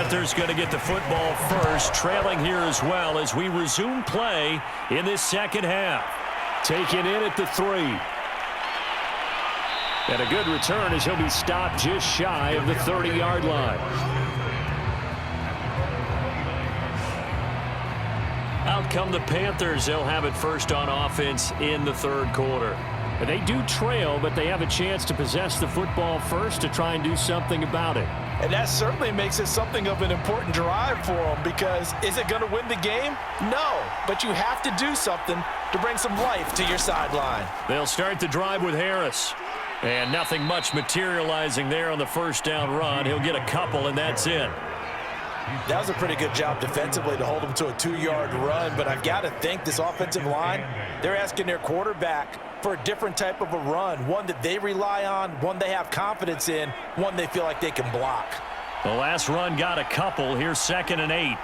Panthers going to get the football first, trailing here as well as we resume play in this second half. Taken in at the 3. And a good return as he'll be stopped just shy of the 30-yard line. Out come the Panthers. They'll have it first on offense in the third quarter. They do trail, but they have a chance to possess the football first to try and do something about it. And that certainly makes it something of an important drive for them, because is it going to win the game? No, but you have to do something to bring some life to your sideline. They'll start the drive with Harris. And nothing much materializing there on the first down run. He'll get a couple, and that's it. That was a pretty good job defensively to hold him to a 2-yard run, but I've got to think this offensive line, they're asking their quarterback for a different type of a run, one that they rely on, one they have confidence in, one they feel like they can block. The last run got a couple. Here's 2nd and 8.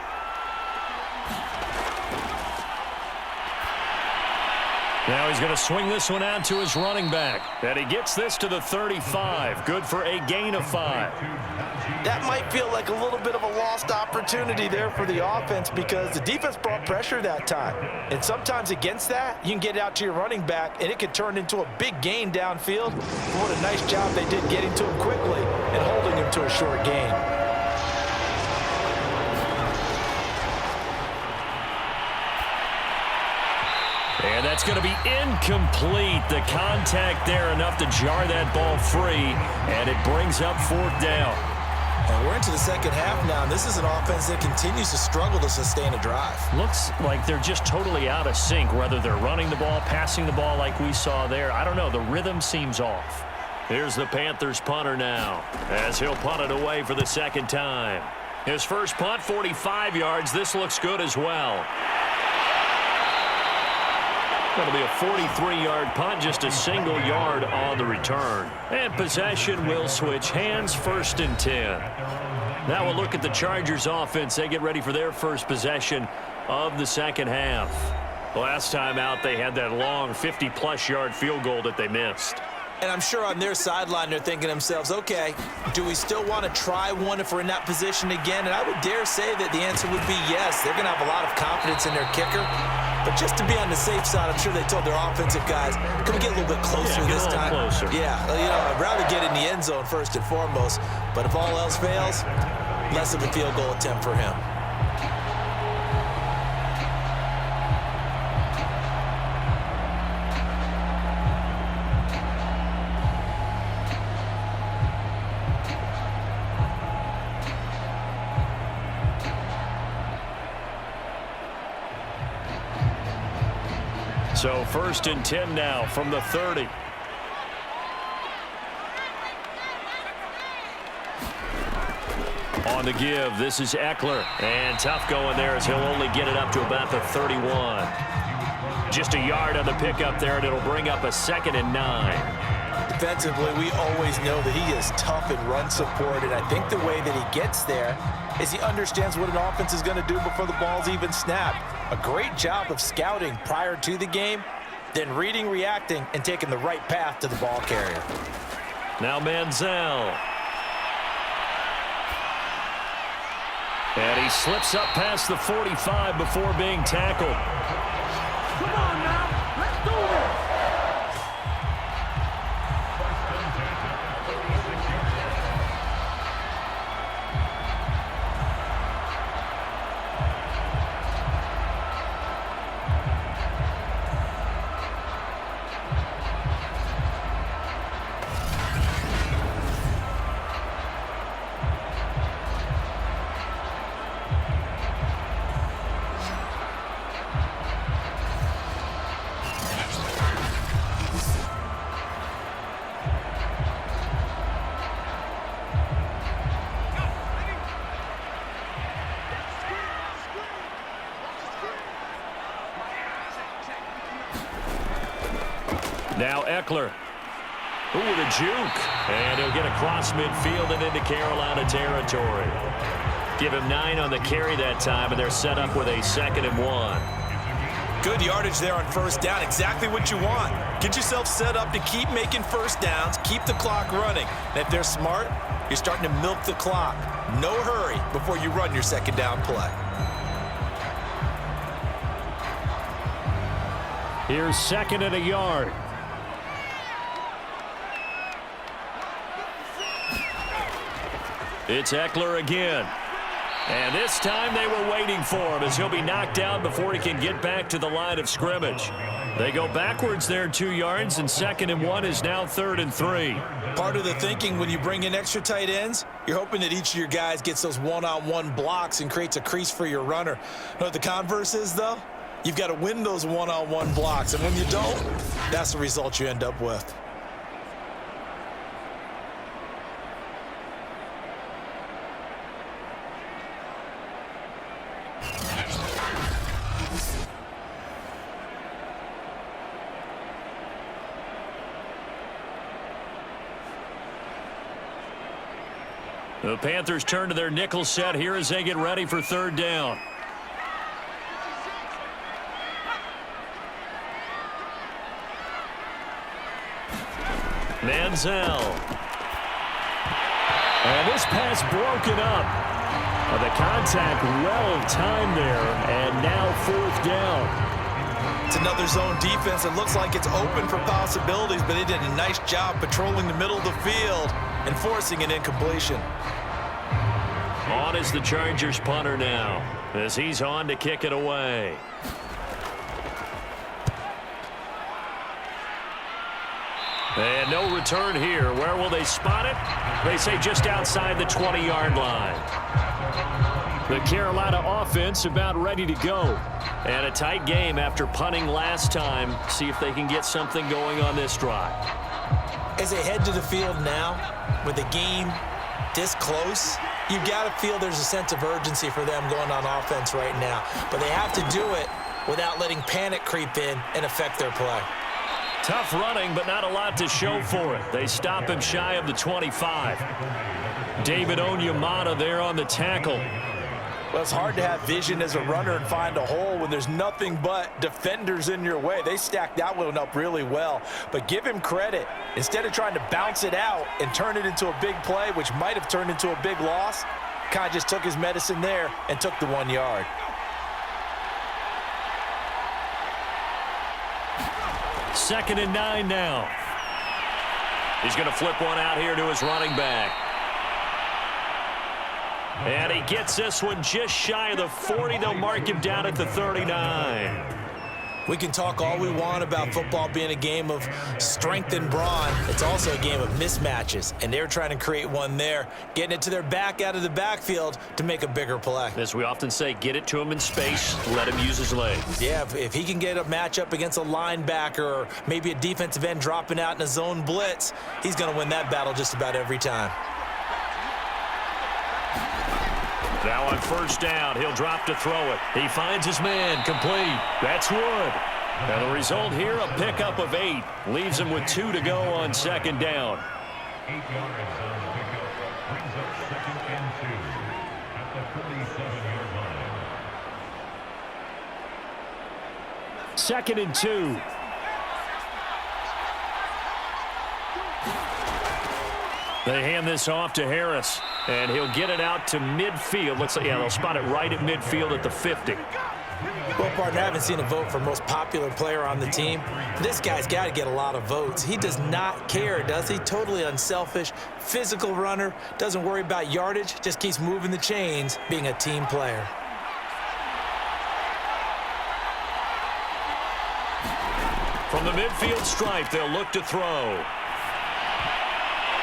Now he's going to swing this one out to his running back. And he gets this to the 35. Good for a gain of 5. That might feel like a little bit of a lost opportunity there for the offense, because the defense brought pressure that time. And sometimes against that, you can get out to your running back, and it could turn into a big gain downfield. What a nice job they did getting to him quickly and holding him to a short gain. And that's going to be incomplete. The contact there enough to jar that ball free, and it brings up 4th down. And we're into the second half now, and this is an offense that continues to struggle to sustain a drive. Looks like they're just totally out of sync, whether they're running the ball, passing the ball like we saw there. I don't know. The rhythm seems off. Here's the Panthers punter now, as he'll punt it away for the second time. His first punt, 45 yards. This looks good as well. That'll be a 43-yard punt, just a single yard on the return. And possession will switch hands, 1st and 10. Now we'll look at the Chargers offense. They get ready for their first possession of the second half. Last time out, they had that long 50-plus yard field goal that they missed. And I'm sure on their sideline they're thinking to themselves, okay, do we still want to try one if we're in that position again? And I would dare say that the answer would be yes. They're going to have a lot of confidence in their kicker. But just to be on the safe side, I'm sure they told their offensive guys, can we get a little bit closer this time? Closer. Yeah, you know, I'd rather get in the end zone first and foremost. But if all else fails, less of a field goal attempt for him. So 1st and 10 now from the 30. On the give, this is Eckler. And tough going there as he'll only get it up to about the 31. Just a yard on the pickup there, and it'll bring up a 2nd and 9. Defensively, we always know that he is tough in run support, and I think the way that he gets there is he understands what an offense is going to do before the ball's even snapped. A great job of scouting prior to the game, then reading, reacting, and taking the right path to the ball carrier. Now Manziel. And he slips up past the 45 before being tackled. Come on now, let's do this. Now Eckler. Ooh, with a juke. And he'll get across midfield and into Carolina territory. Give him 9 on the carry that time, and they're set up with a 2nd and 1. Good yardage there on first down, exactly what you want. Get yourself set up to keep making first downs, keep the clock running. And if they're smart, you're starting to milk the clock. No hurry before you run your second down play. Here's second and a yard. It's Eckler again. And this time they were waiting for him as he'll be knocked down before he can get back to the line of scrimmage. They go backwards there 2 yards, and 2nd and 1 is now 3rd and 3. Part of the thinking when you bring in extra tight ends, you're hoping that each of your guys gets those one-on-one blocks and creates a crease for your runner. You know what the converse is, though? You've got to win those one-on-one blocks, and when you don't, that's the result you end up with. The Panthers turn to their nickel set here as they get ready for 3rd down. Manziel. And this pass broken up. The contact well timed there, and now 4th down. It's another zone defense. It looks like it's open for possibilities, but they did a nice job patrolling the middle of the field and forcing an incompletion. On is the Chargers punter now, as he's on to kick it away. And no return here. Where will they spot it? They say just outside the 20-yard line. The Carolina offense about ready to go. And a tight game after punting last time. See if they can get something going on this drive. As they head to the field now, with the game this close, you've got to feel there's a sense of urgency for them going on offense right now. But they have to do it without letting panic creep in and affect their play. Tough running, but not a lot to show for it. They stop him shy of the 25. David Onyemata there on the tackle. Well, it's hard to have vision as a runner and find a hole when there's nothing but defenders in your way. They stacked that one up really well. But give him credit. Instead of trying to bounce it out and turn it into a big play, which might have turned into a big loss, kind of just took his medicine there and took the 1 yard. Second and 9 now. He's going to flip one out here to his running back. And he gets this one just shy of the 40. They'll mark him down at the 39. We can talk all we want about football being a game of strength and brawn. It's also a game of mismatches, and they're trying to create one there, getting it to their back out of the backfield to make a bigger play. As we often say, get it to him in space, let him use his legs. Yeah, if he can get a matchup against a linebacker or maybe a defensive end dropping out in a zone blitz, he's going to win that battle just about every time. Now on first down, he'll drop to throw it. He finds his man, complete. That's Wood. And the result here, a pickup of 8. Leaves him with 2 to go on 2nd down. 8 yards on the pickup. Brings up 2nd and 2 at the 47-yard line. 2nd and 2. They hand this off to Harris, and he'll get it out to midfield. Looks like, yeah, they'll spot it right at midfield at the 50. Well, partner, I haven't seen a vote for most popular player on the team. This guy's got to get a lot of votes. He does not care, does he? Totally unselfish, physical runner, doesn't worry about yardage, just keeps moving the chains, being a team player. From the midfield stripe, they'll look to throw.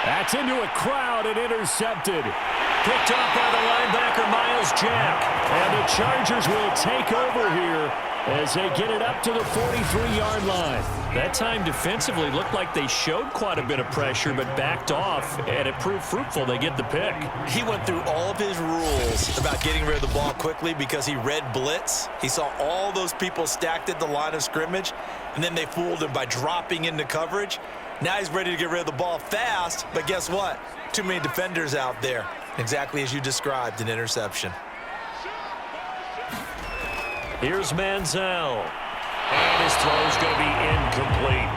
That's into a crowd and intercepted. Picked up by the linebacker, Miles Jack. And the Chargers will take over here as they get it up to the 43-yard line. That time defensively looked like they showed quite a bit of pressure but backed off, and it proved fruitful. They get the pick. He went through all of his rules about getting rid of the ball quickly because he read blitz. He saw all those people stacked at the line of scrimmage, and then they fooled him by dropping into coverage. Now he's ready to get rid of the ball fast, but guess what? Too many defenders out there. Exactly as you described, an interception. Here's Manziel. And his throw's going to be incomplete.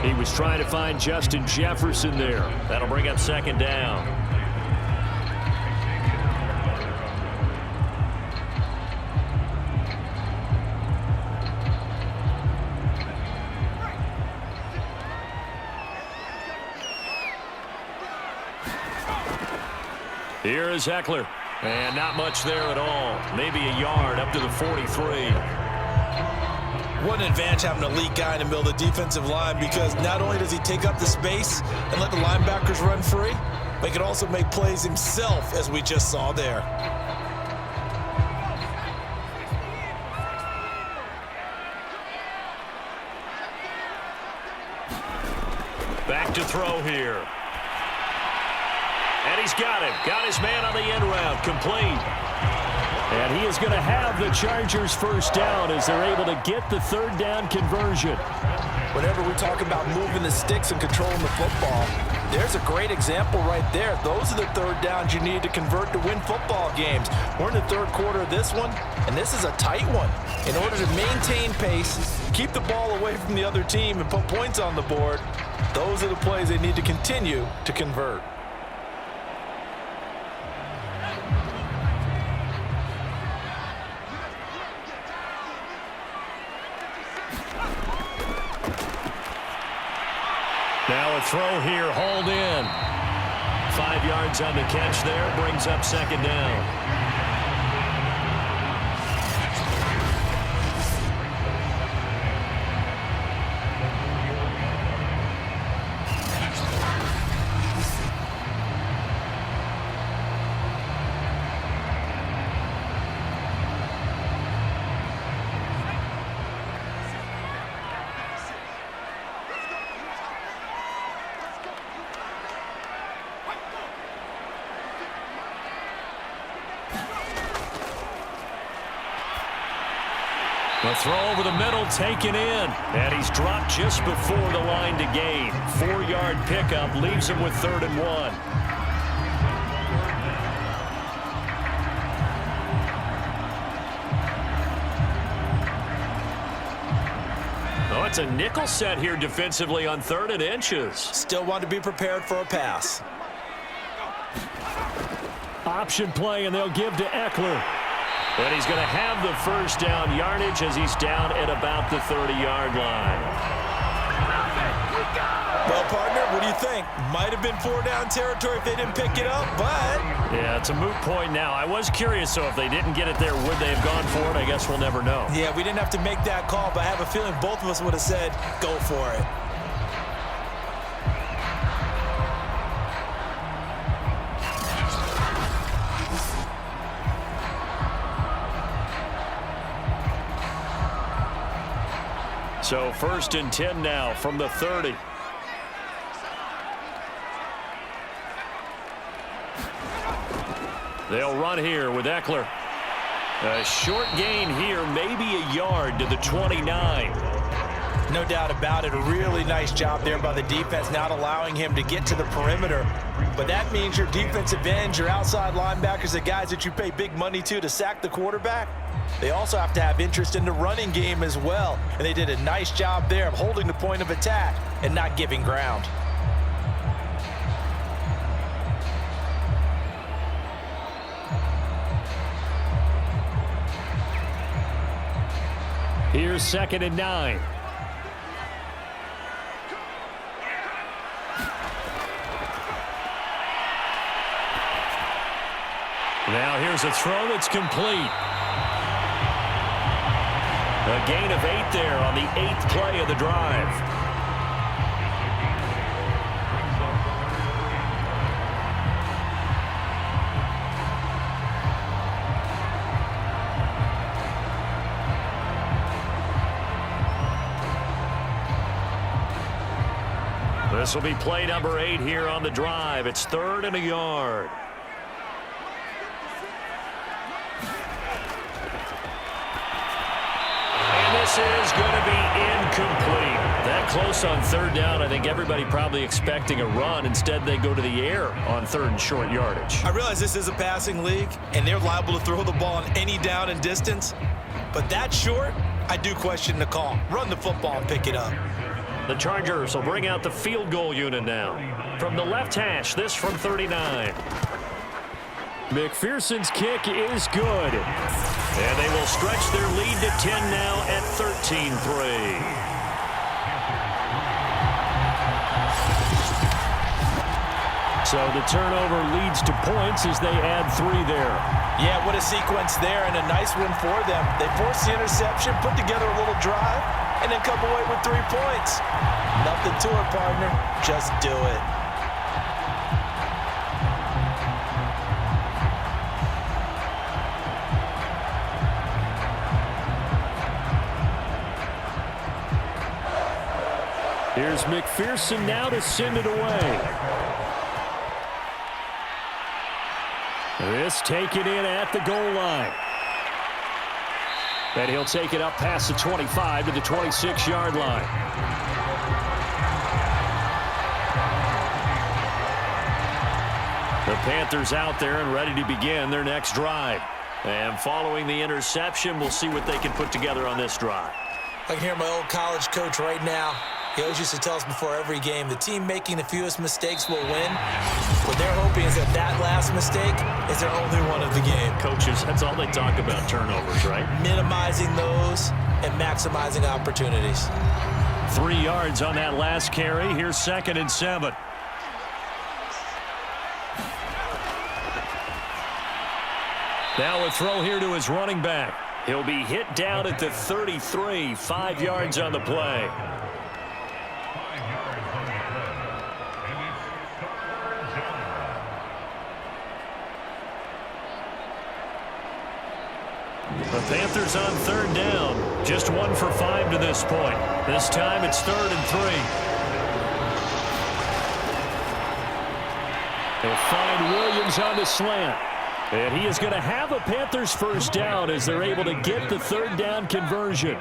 He was trying to find Justin Jefferson there. That'll bring up second down. Here is Eckler. And not much there at all. Maybe a yard up to the 43. What an advantage having an elite guy in the middle of the defensive line, because not only does he take up the space and let the linebackers run free, but he can also make plays himself, as we just saw there. Back to throw here. And he's got him. Got his man on the end route. Complete. And he is going to have the Chargers first down as they're able to get the third down conversion. Whenever we talk about moving the sticks and controlling the football, there's a great example right there. Those are the third downs you need to convert to win football games. We're in the third quarter of this one, and this is a tight one. In order to maintain pace, keep the ball away from the other team, and put points on the board, those are the plays they need to continue to convert. Now a throw here, hauled in. 5 yards on the catch there, brings up second down. The throw over the middle, taken in. And he's dropped just before the line to gain. 4-yard pickup leaves him with 3rd and 1. Oh, it's a nickel set here defensively on 3rd and inches. Still want to be prepared for a pass. Option play, and they'll give to Eckler. And he's going to have the first down yardage as he's down at about the 30-yard line. Well, partner, what do you think? Might have been 4-down territory if they didn't pick it up, but... Yeah, it's a moot point now. I was curious, so if they didn't get it there, would they have gone for it? I guess we'll never know. Yeah, we didn't have to make that call, but I have a feeling both of us would have said, go for it. So 1st and 10 now from the 30. They'll run here with Eckler. A short gain here, maybe a yard to the 29. No doubt about it. A really nice job there by the defense, not allowing him to get to the perimeter. But that means your defensive ends, your outside linebackers, the guys that you pay big money to sack the quarterback, they also have to have interest in the running game as well. And they did a nice job there of holding the point of attack and not giving ground. Here's 2nd and 9. Now here's a throw that's complete. A gain of 8 there on the 8th play of the drive. This will be play number 8 here on the drive. It's 3rd and a yard. This is going to be incomplete. That close on 3rd down, I think everybody probably expecting a run. Instead, they go to the air on 3rd and short yardage. I realize this is a passing league, and they're liable to throw the ball on any down and distance. But that short, I do question the call. Run the football and pick it up. The Chargers will bring out the field goal unit now. From the left hash, this from 39. McPherson's kick is good. And they will stretch their lead to 10 now at 13-3. So the turnover leads to points as they add 3 there. Yeah, what a sequence there, and a nice one for them. They force the interception, put together a little drive, and then come away with 3 points. Nothing to it, partner. Just do it. Here's McPherson now to send it away. This taken in at the goal line. And he'll take it up past the 25 to the 26-yard line. The Panthers out there and ready to begin their next drive. And following the interception, we'll see what they can put together on this drive. I can hear my old college coach right now. He always used to tell us before every game, the team making the fewest mistakes will win. What they're hoping is that last mistake is their only one of the game. Coaches, that's all they talk about, turnovers, right? Minimizing those and maximizing opportunities. 3 yards on that last carry. Here's 2nd and 7. Now a throw here to his running back. He'll be hit down at the 33, 5 yards on the play. The Panthers on 3rd down. Just 1 for 5 to this point. This time it's 3rd and 3. They'll find Williams on the slant. And he is going to have a Panthers first down as they're able to get the 3rd down conversion.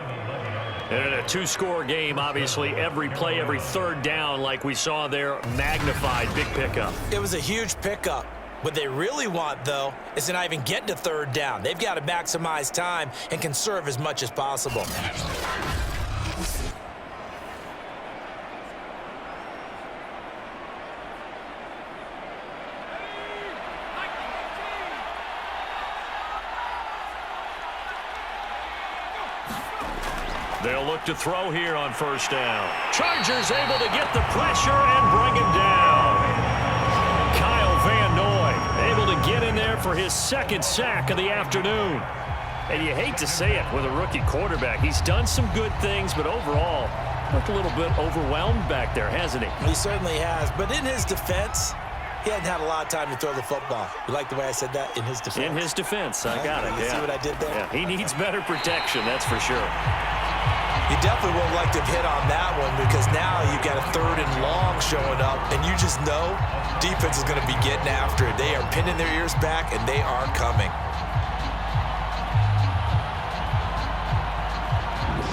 And in a 2-score game, obviously, every play, every 3rd down, like we saw there, magnified, big pickup. It was a huge pickup. What they really want, though, is to not even get to 3rd down. They've got to maximize time and conserve as much as possible. They'll look to throw here on 1st down. Chargers able to get the pressure and bring him down. Kyle Van Noy able to get in there for his 2nd sack of the afternoon. And you hate to say it with a rookie quarterback. He's done some good things, but overall, looked a little bit overwhelmed back there, hasn't he? He certainly has. But in his defense, he hadn't had a lot of time to throw the football. You like the way I said that? In his defense? In his defense. I got it. You see what I did there? Yeah, he needs better protection, that's for sure. You definitely would like to have hit on that one because now you've got a 3rd and long showing up, and you just know defense is going to be getting after it. They are pinning their ears back, and they are coming.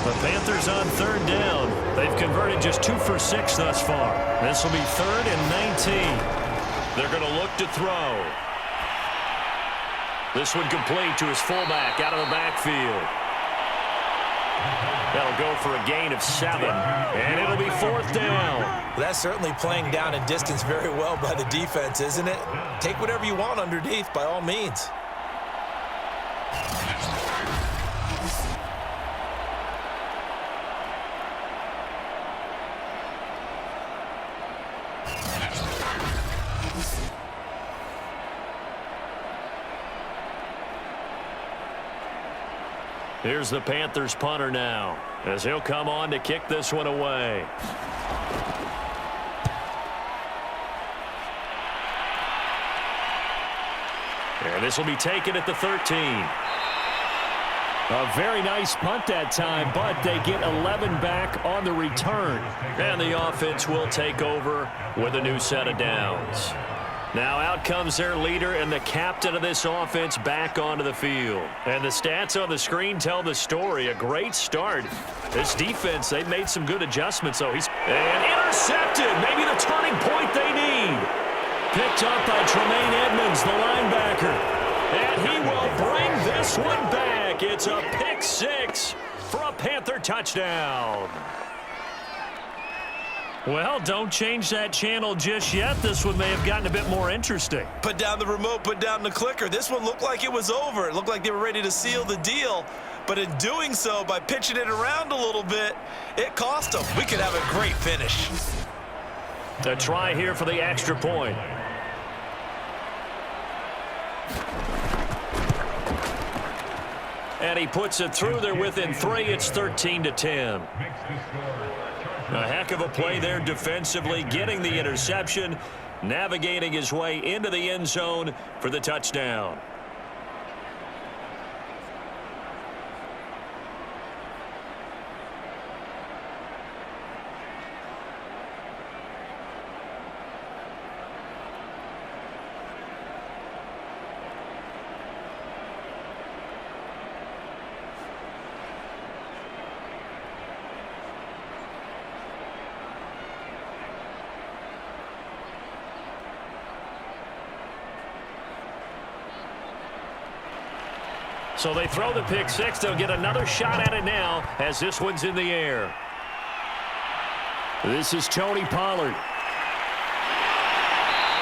The Panthers on 3rd down. They've converted just 2 for 6 thus far. This will be 3rd and 19. They're going to look to throw. This one complete to his fullback out of the backfield. That'll go for a gain of 7, and it'll be 4th down. Well, that's certainly playing down in distance very well by the defense, isn't it? Take whatever you want underneath, by all means. Here's the Panthers punter now, as he'll come on to kick this one away. And this will be taken at the 13. A very nice punt that time, but they get 11 back on the return. And the offense will take over with a new set of downs. Now out comes their leader and the captain of this offense back onto the field. And the stats on the screen tell the story. A great start. This defense, they've made some good adjustments, though. And intercepted. Maybe the turning point they need. Picked up by Tremaine Edmonds, the linebacker. And he will bring this one back. It's a pick 6. for a Panther touchdown. Well, don't change that channel just yet. This one may have gotten a bit more interesting. Put down the remote, put down the clicker. This one looked like it was over. It looked like they were ready to seal the deal. But in doing so, by pitching it around a little bit, it cost them. We could have a great finish. A try here for the extra point. And he puts it through there within 3. It's 13-10. A heck of a play there defensively, getting the interception, navigating his way into the end zone for the touchdown. So they throw the pick six. They'll get another shot at it now as this one's in the air. This is Tony Pollard.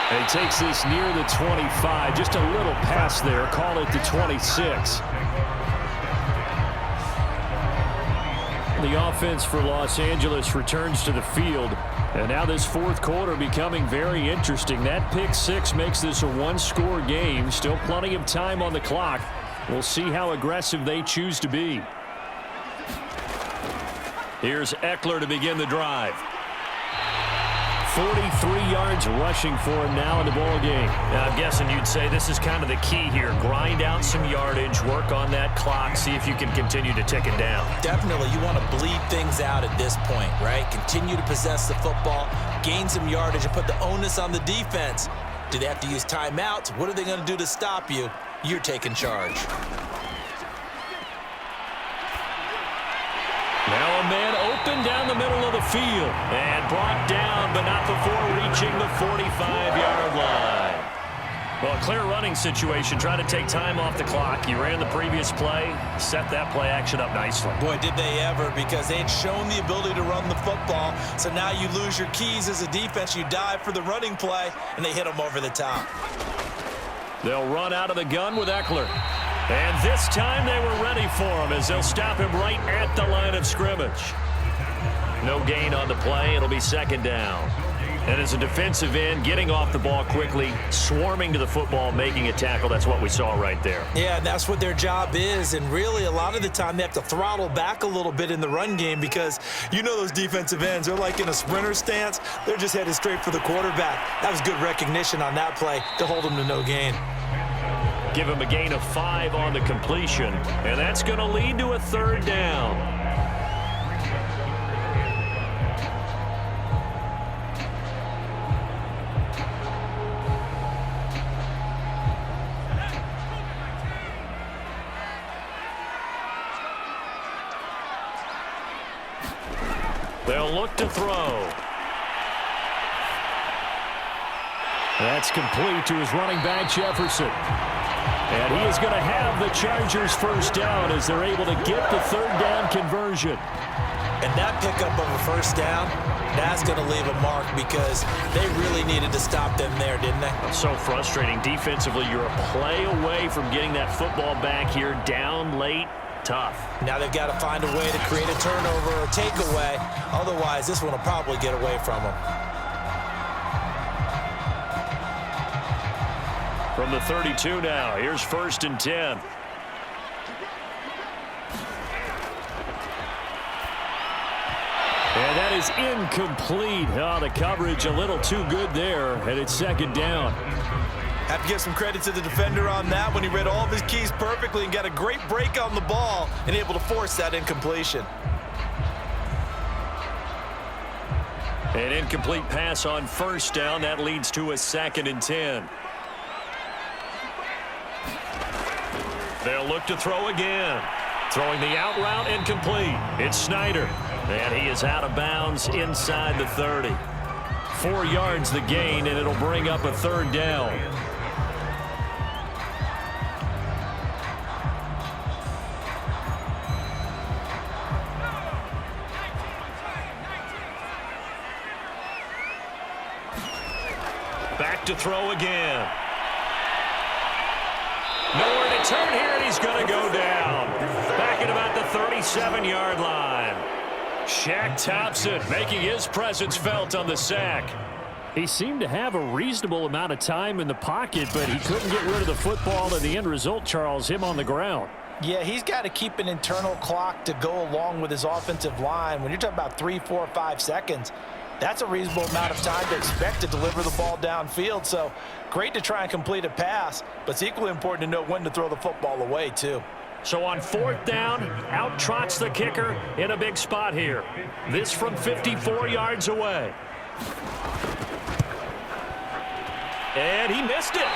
And he takes this near the 25. Just a little pass there. Call it the 26. The offense for Los Angeles returns to the field. And now this fourth quarter becoming very interesting. That pick six makes this a one-score game. Still plenty of time on the clock. We'll see how aggressive they choose to be. Here's Eckler to begin the drive. 43 yards rushing for him now in the ball game. Now, I'm guessing you'd say this is kind of the key here. Grind out some yardage, work on that clock, see if you can continue to tick it down. Definitely, you want to bleed things out at this point, right? Continue to possess the football, gain some yardage, and put the onus on the defense. Do they have to use timeouts? What are they going to do to stop you? You're taking charge. Now a man open down the middle of the field and brought down, but not before reaching the 45-yard line. Well, a clear running situation. Try to take time off the clock. You ran the previous play, set that play action up nicely. Boy, did they ever, because they'd shown the ability to run the football. So now you lose your keys as a defense. You dive for the running play, and they hit them over the top. They'll run out of the gun with Eckler. And this time they were ready for him as they'll stop him right at the line of scrimmage. No gain on the play. It'll be second down. And as a defensive end, getting off the ball quickly, swarming to the football, making a tackle, that's what we saw right there. Yeah, that's what their job is. And really, a lot of the time, they have to throttle back a little bit in the run game because you know those defensive ends, they're like in a sprinter stance. They're just headed straight for the quarterback. That was good recognition on that play to hold them to no gain. Give him a gain of 5 on the completion, and that's going to lead to a third down. They'll look to throw. That's complete to his running back, Jefferson. And he is going to have the Chargers first down as they're able to get the third down conversion. And that pickup of a first down, that's going to leave a mark because they really needed to stop them there, didn't they? So frustrating. Defensively, you're a play away from getting that football back here down late. Tough. Now they've got to find a way to create a turnover or a takeaway. Otherwise, this one will probably get away from them. From the 32 now, here's 1st and 10. And that is incomplete. Oh, the coverage a little too good there, and it's second down. Have to give some credit to the defender on that when he read all of his keys perfectly and got a great break on the ball and able to force that incompletion. An incomplete pass on first down. That leads to a 2nd and 10. They'll look to throw again. Throwing the out route incomplete. It's Snyder. And he is out of bounds inside the 30. 4 yards the gain, and it'll bring up a third down. Back to throw again. Nowhere to turn here, and he's going to go down. Back at about the 37-yard line. Shaq Thompson making his presence felt on the sack. He seemed to have a reasonable amount of time in the pocket, but he couldn't get rid of the football, and the end result, Charles, him on the ground. Yeah, he's got to keep an internal clock to go along with his offensive line. When you're talking about 3, 4, 5 seconds, that's a reasonable amount of time to expect to deliver the ball downfield. So great to try and complete a pass, but it's equally important to know when to throw the football away, too. So on 4th down, out trots the kicker in a big spot here. This from 54 yards away. And he missed it.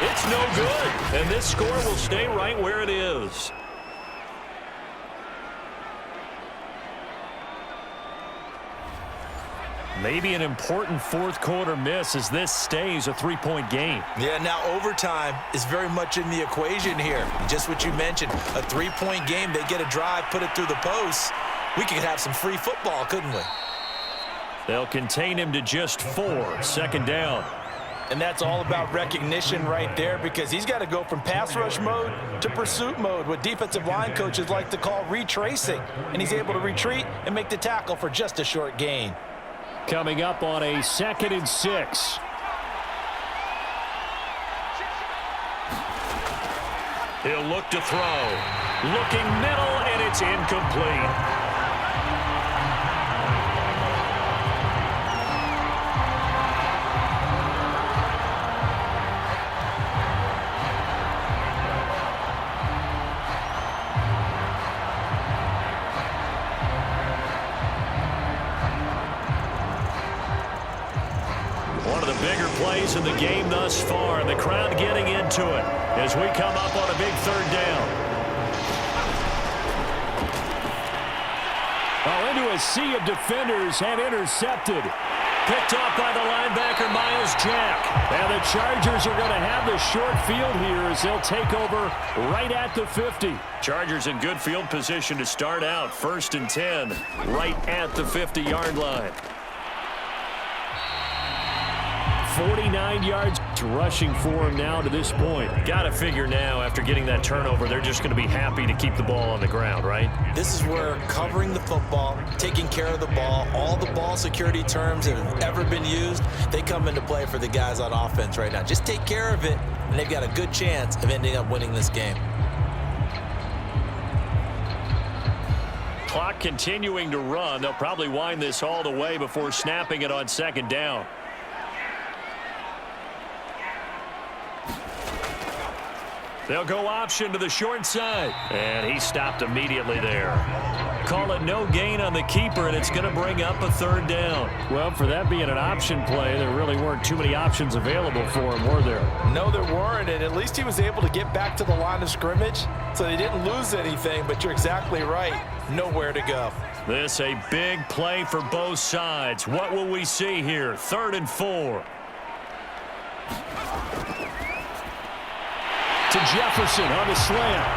It's no good. And this score will stay right where it is. Maybe an important fourth quarter miss as this stays a 3-point game. Yeah, now overtime is very much in the equation here. Just what you mentioned, a 3-point game. They get a drive, put it through the posts. We could have some free football, couldn't we? They'll contain him to just 4. 2nd down. And that's all about recognition right there, because he's got to go from pass rush mode to pursuit mode, what defensive line coaches like to call retracing. And he's able to retreat and make the tackle for just a short gain. Coming up on a 2nd and 6. He'll look to throw. Looking middle, and it's incomplete. Bigger plays in the game thus far, and the crowd getting into it as we come up on a big 3rd down. Oh, into a sea of defenders and intercepted. Picked off by the linebacker, Miles Jack. And the Chargers are going to have the short field here as they'll take over right at the 50. Chargers in good field position to start out. 1st and 10, right at the 50-yard line. 49 yards rushing for him now to this point. Got to figure now, after getting that turnover, they're just going to be happy to keep the ball on the ground, right? This is where covering the football, taking care of the ball, all the ball security terms that have ever been used, they come into play for the guys on offense right now. Just take care of it, and they've got a good chance of ending up winning this game. Clock continuing to run. They'll probably wind this all the way before snapping it on 2nd down. They'll go option to the short side. And he stopped immediately there. Call it no gain on the keeper, and it's going to bring up a 3rd down. Well, for that being an option play, there really weren't too many options available for him, were there? No, there weren't, and at least he was able to get back to the line of scrimmage, so they didn't lose anything, but you're exactly right. Nowhere to go. This a big play for both sides. What will we see here? 3rd and 4. To Jefferson on the slant.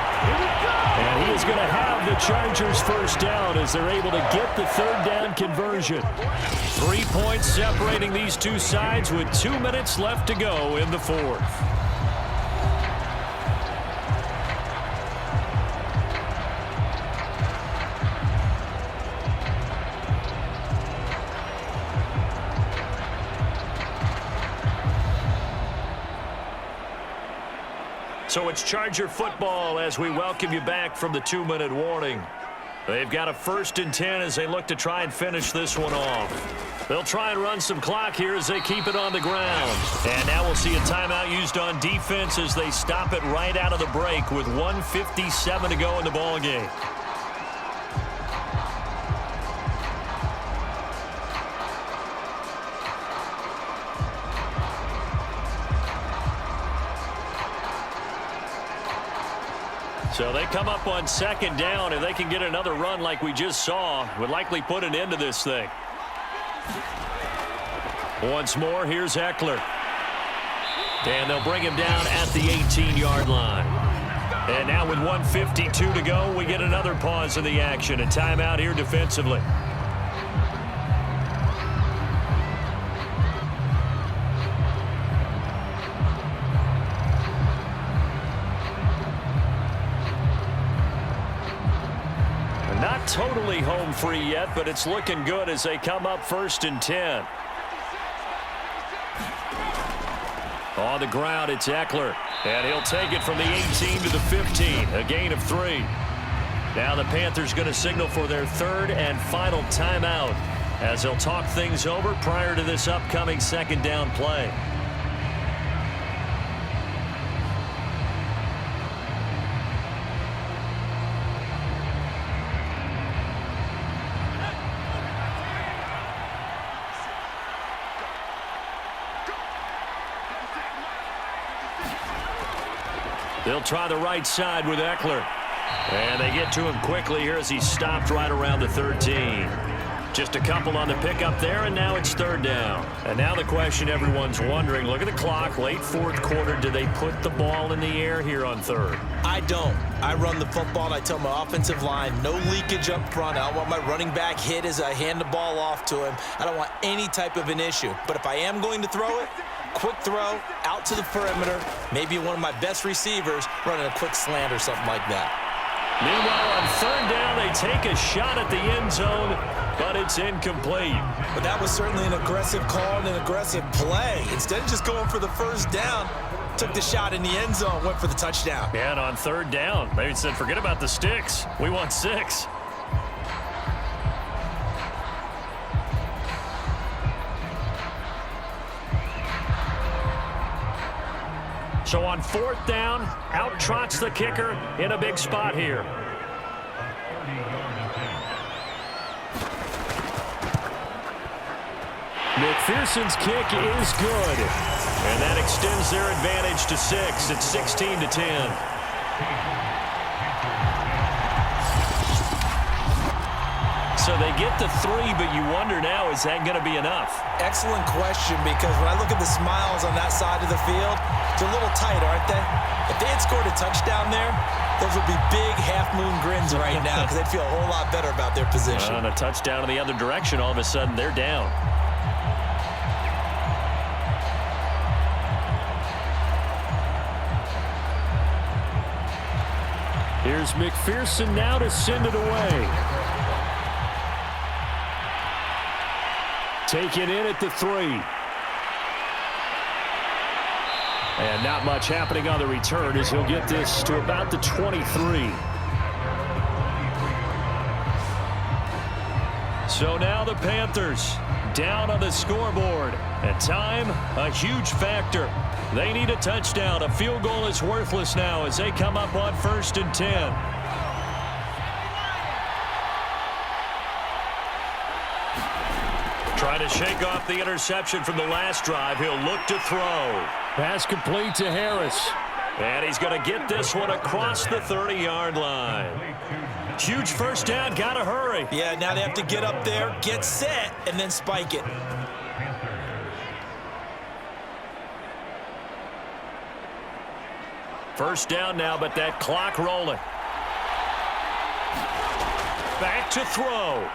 And he is going to have the Chargers 1st down as they're able to get the 3rd down conversion. 3 points separating these two sides with 2 minutes left to go in the 4th. So it's Charger football as we welcome you back from the 2-minute warning. They've got a 1st and 10 as they look to try and finish this one off. They'll try and run some clock here as they keep it on the ground. And now we'll see a timeout used on defense as they stop it right out of the break with 1:57 to go in the ballgame. So they come up on 2nd down. If they can get another run like we just saw, would likely put an end to this thing. Once more, here's Eckler. And they'll bring him down at the 18-yard line. And now with 1:52 to go, we get another pause in the action. A timeout here defensively. totally home free yet, but it's looking good as they come up 1st and 10. On the ground, it's Eckler. And he'll take it from the 18 to the 15, a gain of 3. Now the Panthers going to signal for their 3rd and final timeout as they'll talk things over prior to this upcoming 2nd down play. They'll try the right side with Eckler. And they get to him quickly here as he stopped right around the 13. Just a couple on the pickup there, and now it's 3rd down. And now the question everyone's wondering, look at the clock, late 4th quarter, do they put the ball in the air here on 3rd? I don't. I run the football, and I tell my offensive line, no leakage up front. I don't want my running back hit as I hand the ball off to him. I don't want any type of an issue. But if I am going to throw it, quick throw, out to the perimeter, maybe one of my best receivers running a quick slant or something like that. Meanwhile, on 3rd down, they take a shot at the end zone, but it's incomplete. But that was certainly an aggressive call and an aggressive play. Instead of just going for the 1st down, took the shot in the end zone, went for the touchdown. Yeah, and on 3rd down, they said, forget about the sticks. We want 6. So on 4th down, out trots the kicker in a big spot here. McPherson's kick is good. And that extends their advantage to 6. It's 16 to 10. So they get to 3, but you wonder now, is that going to be enough? Excellent question, because when I look at the smiles on that side of the field, they're a little tight, aren't they? If they had scored a touchdown there, those would be big half-moon grins right now because they'd feel a whole lot better about their position. On a touchdown in the other direction, all of a sudden they're down. Here's McPherson now to send it away. Take it in at the 3. And not much happening on the return as he'll get this to about the 23. So now the Panthers down on the scoreboard. And time, a huge factor. They need a touchdown. A field goal is worthless now as they come up on 1st and 10. Trying to shake off the interception from the last drive. He'll look to throw. Pass complete to Harris. And he's going to get this one across the 30-yard line. Huge 1st down. Got to hurry. Yeah, now they have to get up there, get set, and then spike it. First down now, but that clock rolling. Back to throw.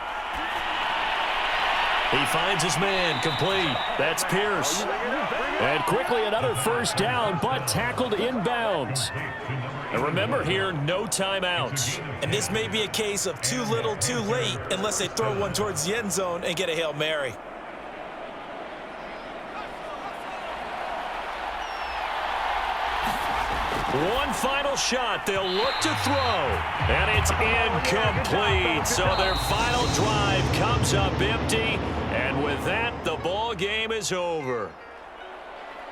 He finds his man, complete. That's Pierce. And quickly another 1st down, but tackled inbounds. And remember here, no timeouts. And this may be a case of too little, too late, unless they throw one towards the end zone and get a Hail Mary. One final shot. They'll look to throw. And it's incomplete. So their final drive comes up empty. And with that, the ball game is over.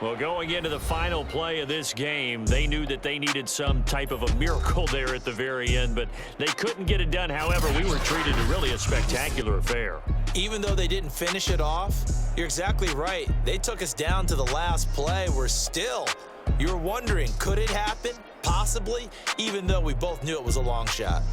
Well, going into the final play of this game, they knew that they needed some type of a miracle there at the very end, but they couldn't get it done. However, we were treated to really a spectacular affair. Even though they didn't finish it off, you're exactly right. They took us down to the last play. We're still, you're wondering, could it happen? Possibly, even though we both knew it was a long shot.